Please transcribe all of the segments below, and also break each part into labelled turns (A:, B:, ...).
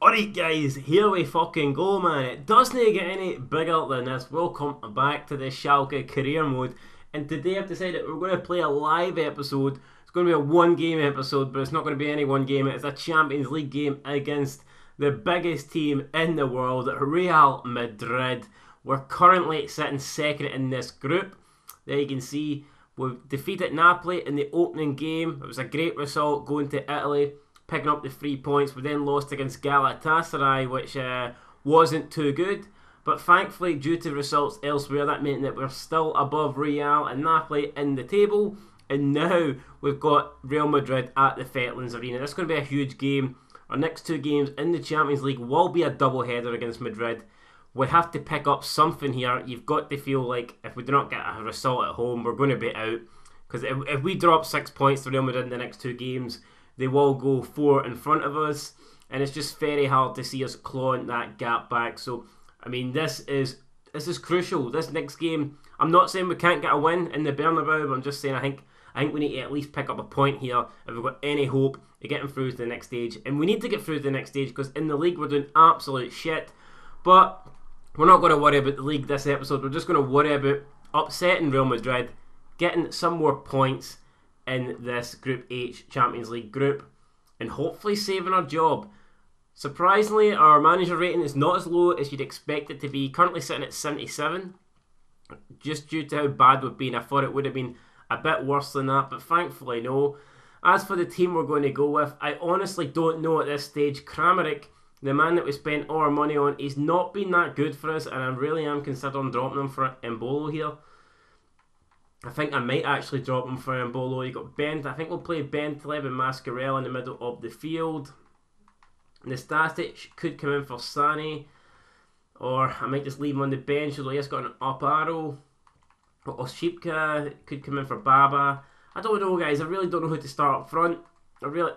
A: Alright guys, here we fucking go, man. It doesn't get any bigger than this. Welcome back to the Schalke career mode. And today I've decided we're going to play a live episode. It's going to be a one game episode, but it's not going to be any one game. It's a Champions League game against the biggest team in the world, Real Madrid. We're currently sitting second in this group. There you can see we've defeated Napoli in the opening game. It was a great result going to Italy, picking up the 3 points. We then lost against Galatasaray, which wasn't too good. But thankfully, due to results elsewhere, that meant that we're still above Real and Napoli in the table. And now we've got Real Madrid at the Fetlands Arena. This is going to be a huge game. Our next two games in the Champions League will be a double-header against Madrid. We have to pick up something here. You've got to feel like if we do not get a result at home, we're going to be out. Because if we drop 6 points to Real Madrid in the next two games, they will go 4 in front of us, and it's just very hard to see us clawing that gap back. So, I mean, this is crucial. This next game, I'm not saying we can't get a win in the Bernabeu, but I'm just saying I think we need to at least pick up a point here if we've got any hope of getting through to the next stage. And we need to get through to the next stage because in the league we're doing absolute shit. But we're not going to worry about the league this episode. We're just going to worry about upsetting Real Madrid, getting some more points in this Group H Champions League group, and hopefully saving our job. Surprisingly, our manager rating is not as low as you'd expect it to be. Currently sitting at 77, just due to how bad we've been. I thought it would have been a bit worse than that, but thankfully no. As for the team we're going to go with, I honestly don't know at this stage. Kramaric, the man that we spent all our money on, he's not been that good for us, and I really am considering dropping him for Embolo here. I think I might actually drop him for Embolo. You got Ben. I think we'll play Bentleb and Mascarell in the middle of the field. Nastasic could come in for Sane, or I might just leave him on the bench, although he's got an up arrow. Oshipka could come in for Baba. I don't know, guys. I really don't know who to start up front.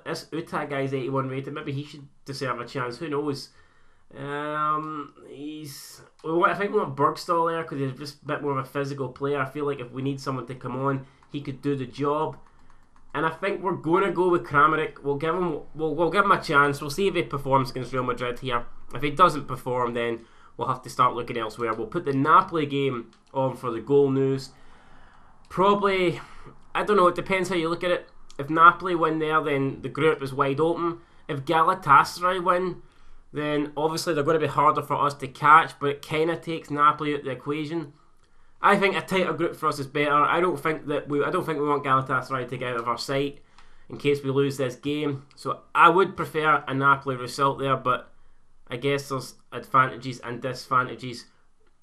A: This Uta guy's 81 rated. Maybe he should deserve a chance. Who knows? I think we want Bergstall there because he's just a bit more of a physical player. I feel like if we need someone to come on, he could do the job. And I think we're going to go with Kramaric. We'll give him a chance. We'll see if he performs against Real Madrid here. If he doesn't perform, then we'll have to start looking elsewhere. We'll put the Napoli game on for the goal news. Probably, I don't know, it depends how you look at it. If Napoli win there, then the group is wide open. If Galatasaray win, then obviously they're going to be harder for us to catch, but it kind of takes Napoli out of the equation. I think a tighter group for us is better. I don't think we want Galatasaray to get out of our sight in case we lose this game. So I would prefer a Napoli result there, but I guess there's advantages and disadvantages,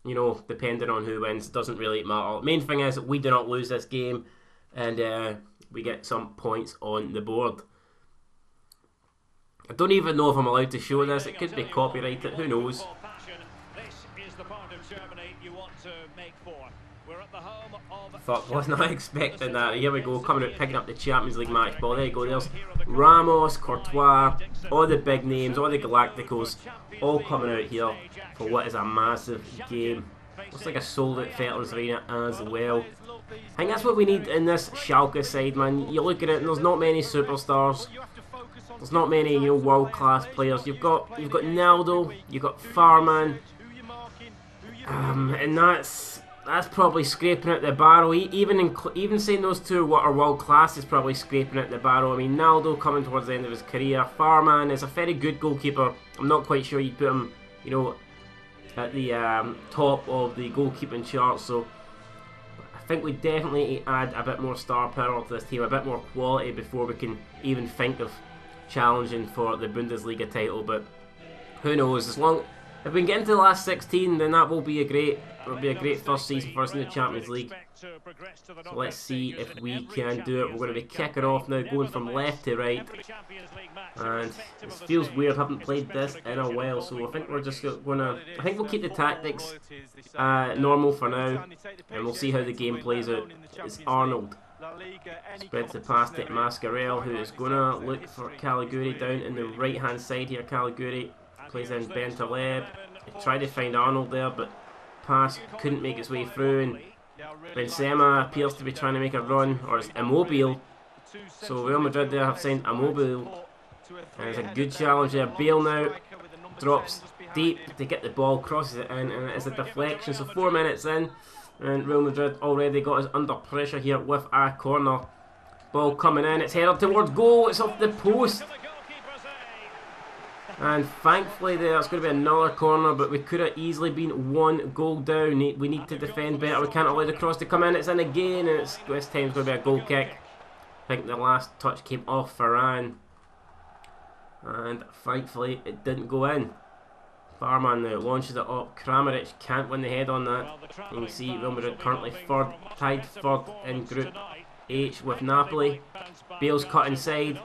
A: you know, depending on who wins. It doesn't really matter. The main thing is that we do not lose this game and we get some points on the board. I don't even know if I'm allowed to show this. It could be copyrighted. Who knows? Fuck, wasn't I expecting that? Here we go, coming out, picking up the Champions League match ball. There you go, there's Ramos, Courtois, all the big names, all the Galacticos, all coming out here for what is a massive game. Looks like a sold-out Fetlands Arena as well. I think that's what we need in this Schalke side, man. You look at it and there's not many superstars. There's not many, you know, world-class players. You've got Naldo, you've got Farman, and that's probably scraping at the barrel. Even saying those two what are world-class is probably scraping at the barrel. I mean, Naldo coming towards the end of his career. Farman is a very good goalkeeper. I'm not quite sure you'd put him, you know, at the top of the goalkeeping chart. So I think we definitely need to add a bit more star power to this team, a bit more quality before we can even think of challenging for the Bundesliga title. But who knows? As long if we can get into the last 16, then that will be a great first season for us in the Champions League. So let's see if we can do it. We're going to be kicking off now, going from left to right, and it feels weird. Haven't played this in a while, so I think we're just gonna. I think we'll keep the tactics normal for now, and we'll see how the game plays out. It's Arnold. Spreads the pass to Mascarell, who is going to look for Caliguri down in the right hand side here. Caliguri plays in Bentaleb. He tried to find Arnold there, but pass couldn't make its way through, and Benzema appears to be trying to make a run, or it's Immobile. So Real Madrid there have signed Immobile There's a good challenge there. Bale now drops deep to get the ball, crosses it in, and it is a deflection. So 4 minutes in, and Real Madrid already got us under pressure here with a corner. Ball coming in, it's headed towards goal, it's off the post. And thankfully there's going to be another corner, but we could have easily been 1 goal down. We need to defend better, we can't allow the cross to come in. It's in again, and this time's going to be a goal kick. I think the last touch came off Varane, and thankfully it didn't go in. Farman now launches it up. Kramaric can't win the head on that. You can see Real Madrid currently tied third in Group H with Napoli. Bale's cut inside.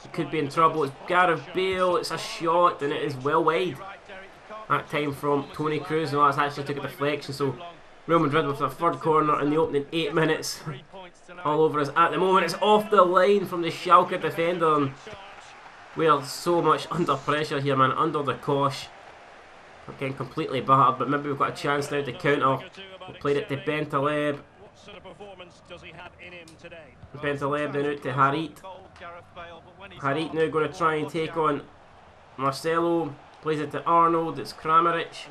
A: He could be in trouble. It's Gareth Bale. It's a shot, and it is well wide. That time from Toni Kroos. No, that's actually took a deflection. So Real Madrid with a third corner in the opening 8 minutes. All over us at the moment. It's off the line from the Schalke defender. And we are so much under pressure here, man. Under the cosh. We're getting completely battered, but maybe we've got a chance now to counter. We played it to Bentaleb. Bentaleb then out to Harit. Harit now going to try and take on Marcelo. Plays it to Arnold. It's Kramaric.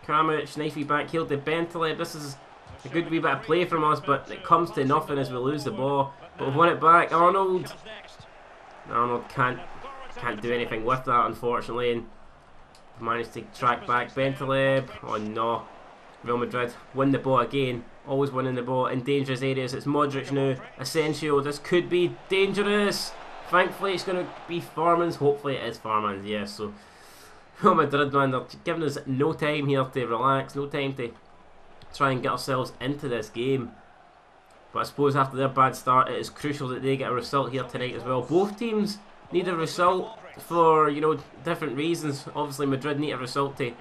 A: Kramaric, nice wee back heel to Bentaleb. This is a good wee bit of play from us, but it comes to nothing as we lose the ball. But we've won it back. Arnold can't do anything with that, unfortunately, and managed to track back Bentaleb. Oh no. Real Madrid win the ball again. Always winning the ball in dangerous areas. It's Modric now. Asensio. This could be dangerous. Thankfully it's going to be Farman's. Hopefully it is Farman's, yes. So Real Madrid, man, they're giving us no time here to relax. No time to try and get ourselves into this game. But I suppose after their bad start, it is crucial that they get a result here tonight as well. Both teams need a result for, you know, different reasons. Obviously Madrid need a result to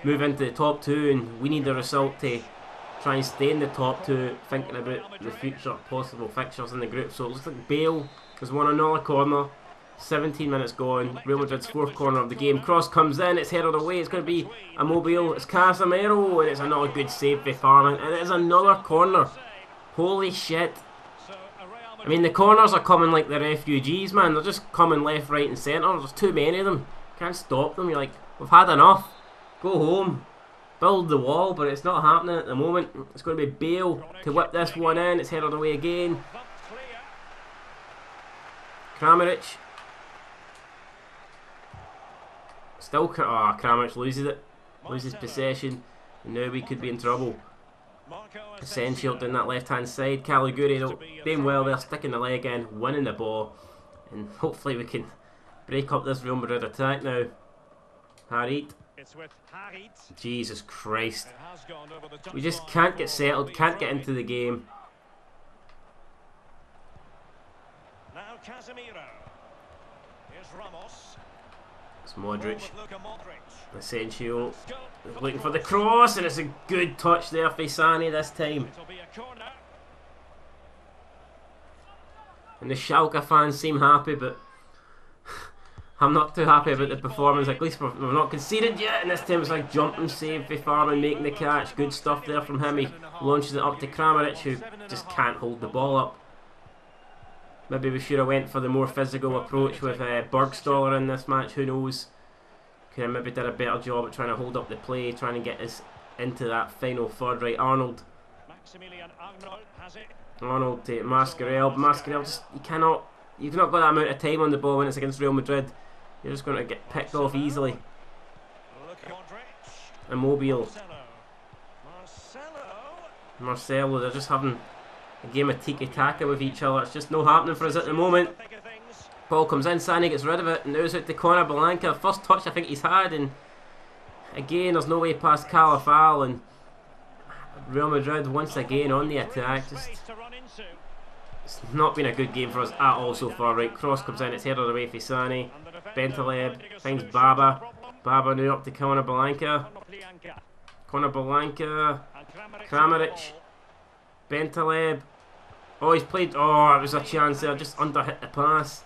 A: move into the top 2, and we need a result to try and stay in the top 2, thinking about the future possible fixtures in the group. So it looks like Bale has won another corner. 17 minutes gone. Real Madrid's 4th corner of the game. Cross comes in, it's headed away. It's going to be a Mobile. It's Casemiro, and it's another good save by Farman, and it is another corner. Holy shit. I mean, the corners are coming like the refugees, man. They're just coming left, right and centre. There's too many of them. Can't stop them. You're like, we've had enough. Go home. Build the wall, but it's not happening at the moment. It's going to be Bale to whip this one in. It's headed away again. Kramaric. Still, Kramaric loses it. Loses possession. And now we could be in trouble. Asensio down that left hand side. Caliguri doing well there, sticking the leg in, winning the ball, and hopefully we can break up this Real Madrid attack now. Harit. Jesus Christ. We just can't get settled, can't get into the game.
B: Now Casemiro. Here's Ramos.
A: It's Modric. Asensio looking for the cross, and it's a good touch there for Sane this time. And the Schalke fans seem happy, but I'm not too happy about the performance. At least we've not conceded yet, and this time it's like jumping save for Farman making the catch. Good stuff there from him. He launches it up to Kramaric, who just can't hold the ball up. Maybe we should have went for the more physical approach with Bergstaller in this match, who knows. Could have maybe did a better job at trying to hold up the play, trying to get us into that final third. Right, Arnold. Arnold to Mascarell. Mascarell, just, you've not got that amount of time on the ball when it's against Real Madrid. You're just going to get picked off easily. Immobile. Marcelo, they're just having a game of tiki-taka with each other. It's just no happening for us at the moment. Ball comes in, Sane gets rid of it, and now it's out to Blanca. First touch I think he's had, and again there's no way past Calafal, and Real Madrid once again on the attack. Just, it's not been a good game for us at all so far. Right, cross comes in, it's headed away for Sane. Bentaleb finds Baba. Baba now up to Blanca. Blanca. Kramaric. Bentaleb. Oh, he's played. Oh, it was a chance there. Just underhit the pass.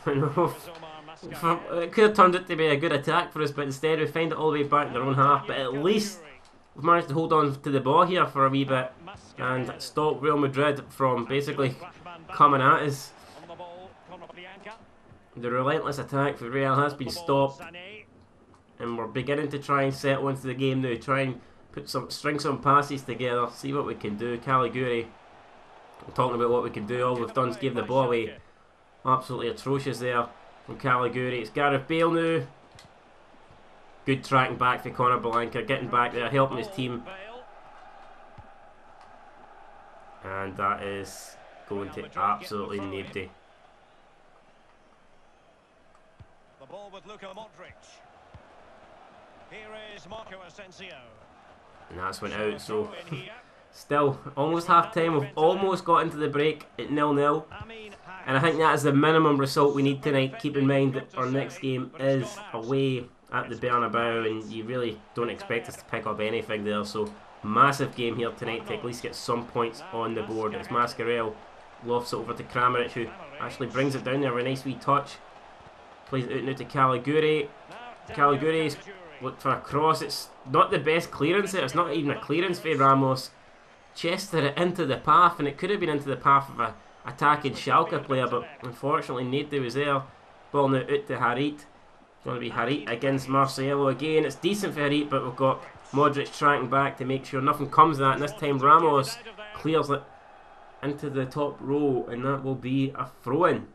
A: I know. It could have turned out to be a good attack for us, but instead we find it all the way back in their own half. But at least we've managed to hold on to the ball here for a wee bit and stop Real Madrid from basically coming at us. The relentless attack for Real has been stopped, and we're beginning to try and settle into the game now. Try and string some passes together, see what we can do. Caliguri, I'm talking about what we can do. All we've done is give the ball away. Absolutely atrocious there from Caliguri. It's Gareth Bale now. Good tracking back for Conor Blanca, getting back there, helping his team. And that is going to absolutely nobody.
B: The ball with Luka Modric. Here is Marco Asensio.
A: And that's went out, so still almost half time. We've almost got into the break at 0-0. And I think that is the minimum result we need tonight. Keep in mind that our next game is away at the Bernabeu, and you really don't expect us to pick up anything there. So massive game here tonight to at least get some points on the board. It's Mascarell, lofts it over to Kramaric, who actually brings it down there with a nice wee touch. Plays it out now to Caliguri. Caliguri's looked for a cross. It's not the best clearance there. It's not even a clearance for Ramos. Chested it into the path, and it could have been into the path of a attacking Schalke player, but unfortunately nobody was there. Ball now out to Harit. It's going to be Harit against Marcelo again. It's decent for Harit, but we've got Modric tracking back to make sure nothing comes of that, and this time Ramos clears it into the top row, and that will be a throw-in.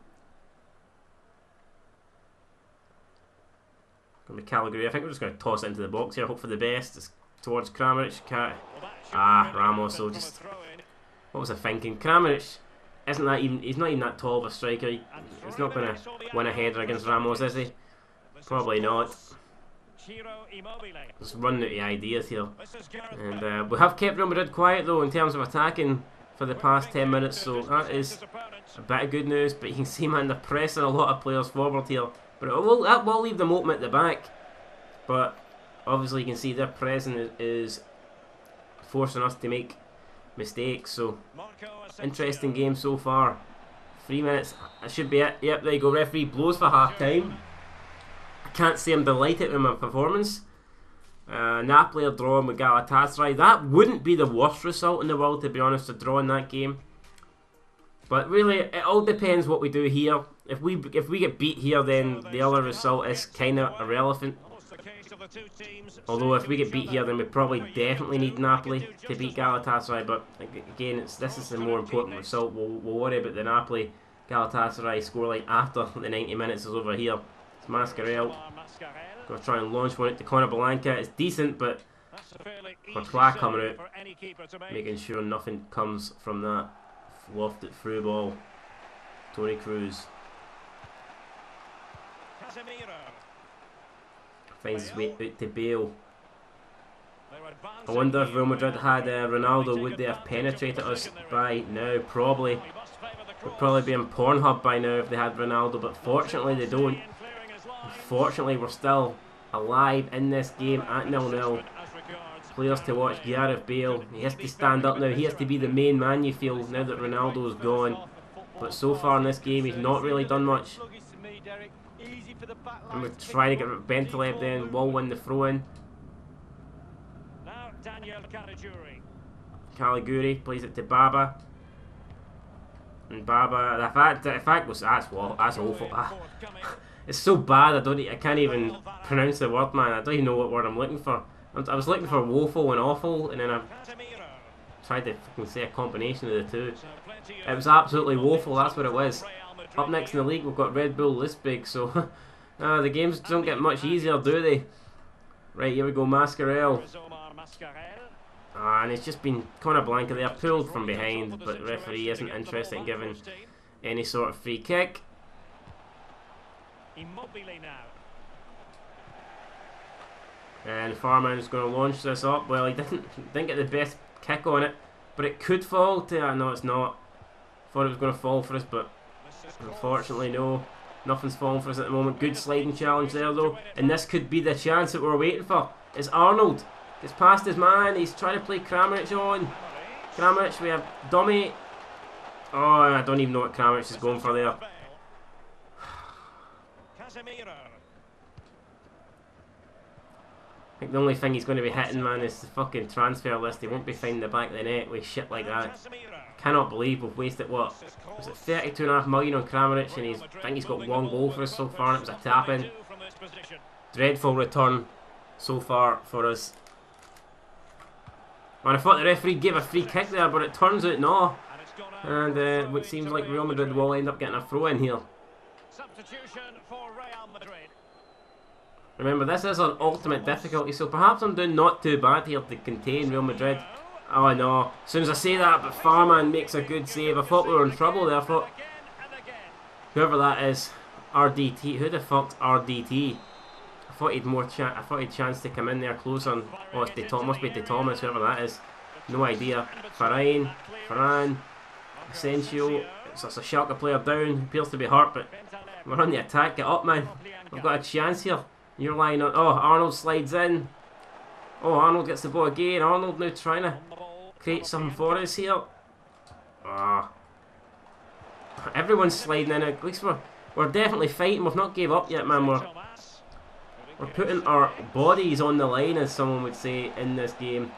A: Going to be Caliguri. I think we're just going to toss it into the box here, hope for the best. It's towards Kramaric. Ramos, so just... What was I thinking? Kramaric isn't that even... He's not even that tall of a striker. He's not going to win a header against Ramos, is he? Probably not. Just running out of ideas here. And we have kept Real Madrid quiet though in terms of attacking for the past 10 minutes, so that is a bit of good news. But you can see, man, they're pressing a lot of players forward here. But that will leave them open at the back. But obviously you can see their pressing is forcing us to make mistakes. So interesting game so far. 3 minutes, that should be it. Yep, there you go. Referee blows for half time. I can't say I'm delighted with my performance. Napoli are drawing with Galatasaray. That wouldn't be the worst result in the world, to be honest, to draw in that game. But really, it all depends what we do here. If we get beat here, then the other result is kind of irrelevant. Although if we get beat here, then we probably definitely need Napoli to beat Galatasaray. But again, this is the more important result. We'll worry about the Napoli Galatasaray scoreline after the 90 minutes is over here. It's Mascarell. Going to try and launch one out to Conor Blanca. It's decent, but Courtois coming out, making sure nothing comes from that lofted through ball. Toni Kroos finds his way out to Bale. I wonder if Real Madrid had Ronaldo, would they have penetrated us by now? Probably. Would probably be in Pornhub by now if they had Ronaldo, but fortunately they don't. Fortunately, we're still alive in this game at 0-0. Players to watch: Gareth Bale. He has to stand up now. He has to be the main man, you feel, now that Ronaldo's gone. But so far in this game, he's not really done much. And we're trying to get Bentaleb then. We'll win the throw-in. Caliguri plays it to Baba. And Baba, the fact was that's awful. It's so bad. I can't even pronounce the word, man. I don't even know what word I'm looking for. I was looking for woeful and awful, and then I tried to fucking say a combination of the two. It was absolutely woeful. That's what it was. Up next in the league, we've got Red Bull Leipzig, so the games don't get much easier, do they? Right, here we go, Mascarell. And it's just been Conor Blanca there, pulled from behind, but the referee isn't interested in giving any sort of free kick. And Farman's going to launch this up. Well, he didn't get the best kick on it, but it could fall to... no, it's not. Thought it was going to fall for us, but unfortunately no. Nothing's falling for us at the moment. Good sliding challenge there though, and this could be the chance that we're waiting for. It's Arnold. Gets past his man. He's trying to play Kramaric on. Kramaric, we have dummy. Oh, I don't even know what Kramaric is going for there. I think the only thing he's going to be hitting, man, is the fucking transfer list. He won't be finding the back of the net with shit like that. Cannot believe we've wasted, what, was it 32.5 million on Kramaric, and I think he's got one goal for us so far, and it was a tap-in. Dreadful return so far for us. And I thought the referee gave a free kick there, but it turns out no. And it seems like Real Madrid will end up getting a throw in here.
B: Substitution for Real Madrid.
A: Remember, this is on ultimate difficulty, so perhaps I'm doing not too bad here to contain Real Madrid. Oh no, as soon as I say that, but Farman makes a good save. I thought we were in trouble there. I thought, whoever that is, RDT, who the fuck's RDT? I thought he'd more I thought he'd chance to come in there close on. Oh, it's must be De Thomas, whoever that is. No idea. Varane, Asensio. It's a Schalke player down. Appears to be hurt, but we're on the attack. Get up, man. We've got a chance here. You're lying on. Oh, Arnold slides in. Oh, Arnold gets the ball again. Arnold now trying to create something for us here. Ah. Everyone's sliding in. At least we're definitely fighting. We've not gave up yet, man. We're putting our bodies on the line, as someone would say, in this game.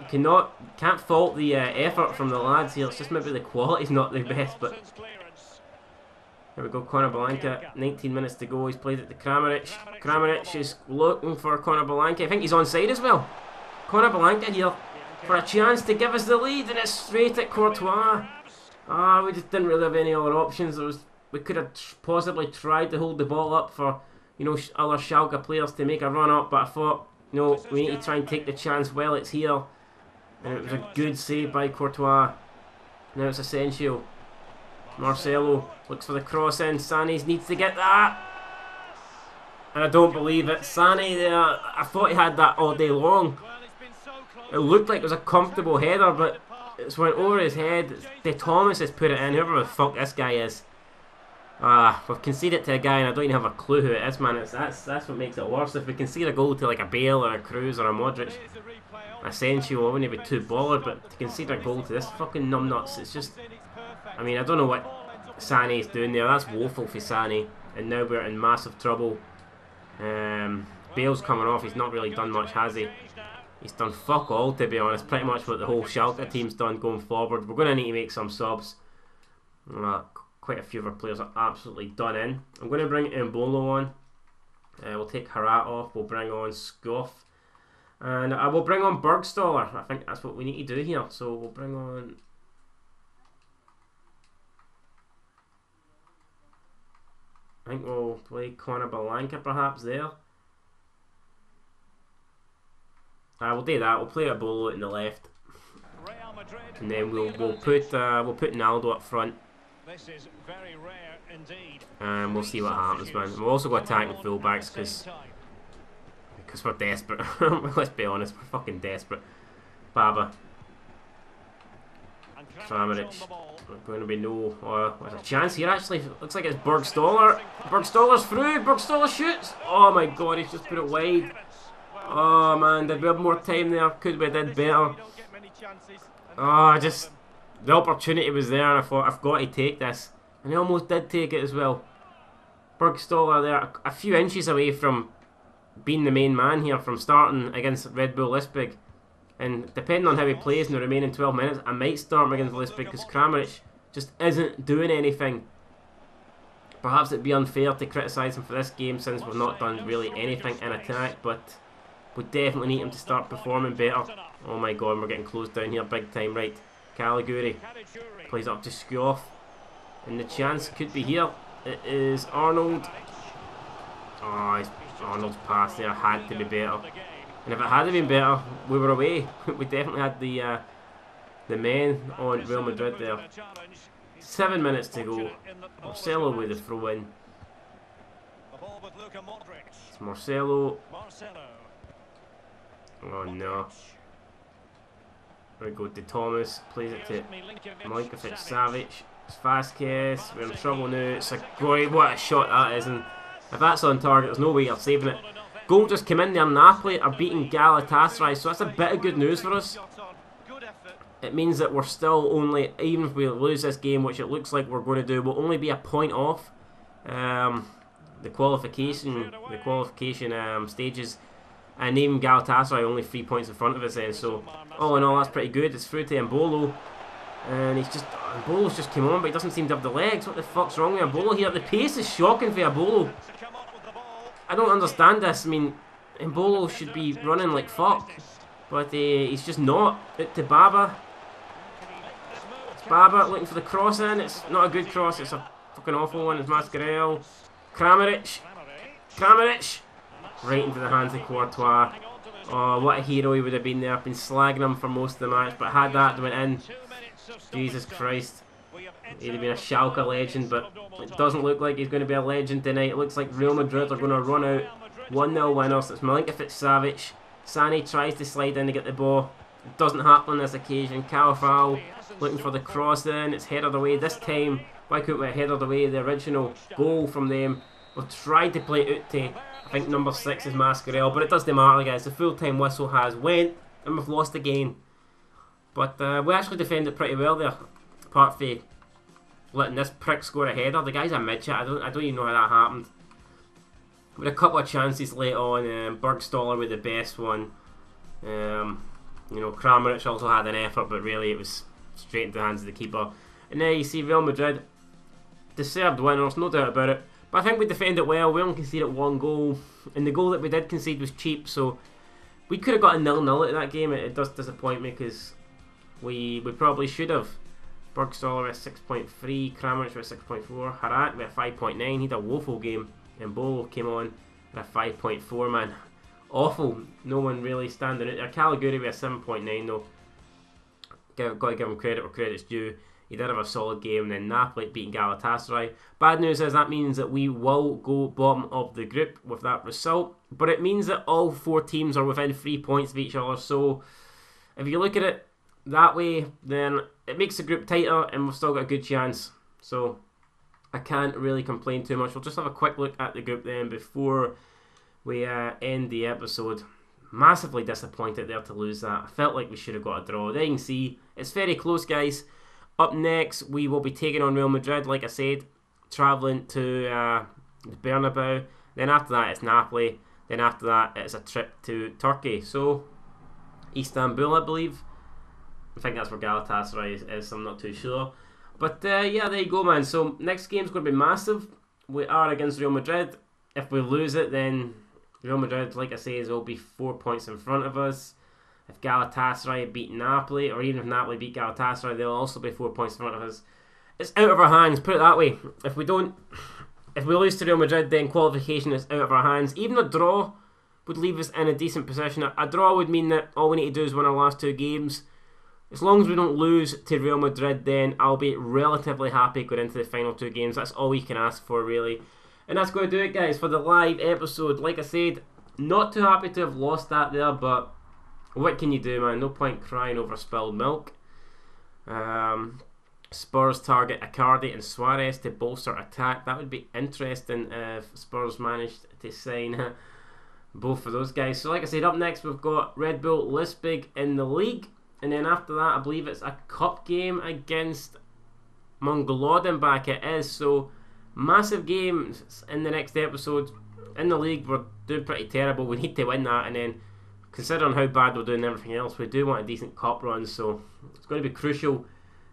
A: You can't fault the effort from the lads here. It's just maybe the quality's not the best, but here we go. Conor Blanca, 19 minutes to go. He's played it to Kramaric. Kramaric is looking for Conor Blanca. I think he's onside as well. Conor Blanca here for a chance to give us the lead, and it's straight at Courtois. Ah, we just didn't really have any other options. We could have possibly tried to hold the ball up for, you know, other Schalke players to make a run up, but I thought, no, we need to try and take the chance while it's here. And it was a good save by Courtois. Now it's Asensio. Marcelo looks for the cross in. Sané needs to get that. And I don't believe it. Sané there, I thought he had that all day long. It looked like it was a comfortable header, but it's went over his head. De Thomas has put it in, whoever the fuck this guy is. We've conceded to a guy and I don't even have a clue who it is, man. That's what makes it worse. If we concede a goal to like a Bale or a Cruz or a Modric, Asensio, I wouldn't be too bothered, but to concede a goal to this fucking numbnuts, it's just, I mean, I don't know what Sané's doing there. That's woeful for Sané, and now we're in massive trouble. Bale's coming off. He's not really done much, has he? He's done fuck all, to be honest. Pretty much what the whole Schalke team's done going forward. We're going to need to make some subs. Quite a few of our players are absolutely done in. I'm going to bring Mbolo on. We'll take Harat off. We'll bring on Scoff. And I will bring on Bergstaller. I think that's what we need to do here. So we'll bring on... I think we'll play Conor Blanca perhaps there. We'll do that. We'll play Mbolo in the left. And then we'll put Naldo up front.
B: This is very rare indeed.
A: And we'll see what happens, man. We'll also go attacking fullbacks because we're desperate. Let's be honest, we're fucking desperate. Baba. Kramaric. There's going to be no... there's a chance here actually. Looks like it's Bergstaller. Bergstaller's through. Bergstaller shoots. Oh my god, he's just put it wide. Oh man, did we have more time there? Could we did better? Just... the opportunity was there and I thought, I've got to take this. And he almost did take it as well. Bergstaller there, a few inches away from being the main man here, from starting against Red Bull Leipzig. And depending on how he plays in the remaining 12 minutes, I might start him against Leipzig because Kramaric just isn't doing anything. Perhaps it'd be unfair to criticise him for this game since we've not done really anything in attack, but we definitely need him to start performing better. Oh my god, we're getting closed down here big time, right. Caliguri plays up to Scoff, and the chance could be here. It is Arnold. Arnold's pass there had to be better, and if it had been better, we were away. We definitely had the men on Real Madrid there. 7 minutes to go. Marcelo with the throw in. It's Marcelo. Oh no. There we go, De Thomas plays it to Milinkovic Savic. It's Vasquez, we're in trouble now. It's a great, what a shot that is, and if that's on target, there's no way you're saving it. Goal just came in there. Napoli are beating Galatasaray, so that's a bit of good news for us. It means that we're still only, even if we lose this game, which it looks like we're going to do, we'll only be a point off the qualification stages. And even Galatasaray only 3 points in front of us then. So all in all, that's pretty good. It's through to Mbolo. And Mbolo's just came on, but he doesn't seem to have the legs. What the fuck's wrong with Mbolo here? The pace is shocking for Mbolo. I don't understand this. I mean, Mbolo should be running like fuck. But he's just not. Out to Baba. It's Baba looking for the cross in. It's not a good cross. It's a fucking awful one. It's Mascarell. Kramaric. Right into the hands of Courtois. Oh, what a hero he would have been there. I've been slagging him for most of the match, but had that went in, Jesus Christ, he'd have been a Schalke legend, but it doesn't look like he's going to be a legend tonight. It looks like Real Madrid are going to run out 1-0 winners. It's Milinkovic-Savic. Sane tries to slide in to get the ball. It doesn't happen on this occasion. Carafal looking for the cross in. It's headed away. This time, why couldn't we have headed away the original goal from them? We've tried to play it out to, I think number 6 is Mascarell, but it doesn't matter, guys. The full-time whistle has went, and we've lost again. But we actually defended pretty well there, apart from letting this prick score a header. The guy's a midget. I don't even know how that happened. With a couple of chances late on, Bergstaller with the best one. You know, Kramaric also had an effort, but really it was straight into the hands of the keeper. And there you see Real Madrid, deserved winners, no doubt about it. But I think we defended well. We only conceded 1 goal, and the goal that we did concede was cheap, so we could have got a 0-0 out of that game. It does disappoint me because we probably should have. Bergstaller with 6.3, Kramaric with 6.4, Harat with 5.9. He had a woeful game, and Mbolo came on with a 5.4, man. Awful. No one really standing out there. Caliguri with a 7.9 though. Got to give him credit where credit's due. He did have a solid game, and then Napoli beating Galatasaray. Bad news is that means that we will go bottom of the group with that result. But it means that all 4 teams are within 3 points of each other. So if you look at it that way, then it makes the group tighter, and we've still got a good chance. So I can't really complain too much. We'll just have a quick look at the group then before we end the episode. Massively disappointed there to lose that. I felt like we should have got a draw. There you can see it's very close, guys. Up next, we will be taking on Real Madrid, like I said, travelling to Bernabeu. Then after that, it's Napoli. Then after that, it's a trip to Turkey. So, Istanbul, I believe. I think that's where Galatasaray is, I'm not too sure. But yeah, there you go, man. So, next game's going to be massive. We are against Real Madrid. If we lose it, then Real Madrid, like I say, will be 4 points in front of us. If Galatasaray beat Napoli, or even if Napoli beat Galatasaray, they'll also be 4 points in front of us. It's out of our hands, put it that way. If we lose to Real Madrid, then qualification is out of our hands. Even a draw would leave us in a decent position. A draw would mean that all we need to do is win our last 2 games. As long as we don't lose to Real Madrid, then I'll be relatively happy going into the final 2 games. That's all we can ask for, really. And that's going to do it, guys, for the live episode. Like I said, not too happy to have lost that there, but what can you do, man? No point crying over spilled milk. Spurs target Icardi and Suarez to bolster attack. That would be interesting if Spurs managed to sign both of those guys. So like I said, up next we've got Red Bull Leipzig in the league. And then after that, I believe it's a cup game against Mönchengladbach. It is. So massive games in the next episode. In the league, we're doing pretty terrible. We need to win that, and then considering how bad we're doing everything else, we do want a decent cup run, so it's going to be crucial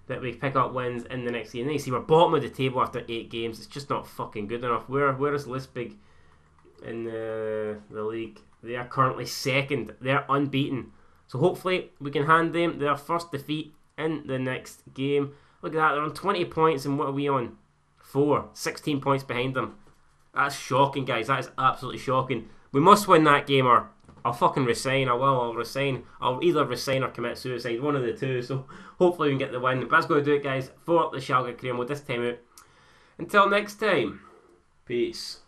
A: that we pick up wins in the next game. And you see we're bottom of the table after 8 games. It's just not fucking good enough. Where is Leipzig in the league? They are currently 2nd. They're unbeaten. So hopefully we can hand them their first defeat in the next game. Look at that, they're on 20 points, and what are we on? 4. 16 points behind them. That's shocking, guys. That is absolutely shocking. We must win that game, or I'll fucking resign. I'll resign. I'll either resign or commit suicide. One of the two. So hopefully we can get the win. But that's going to do it, guys, for the Schalke career mode this time out. Until next time, peace.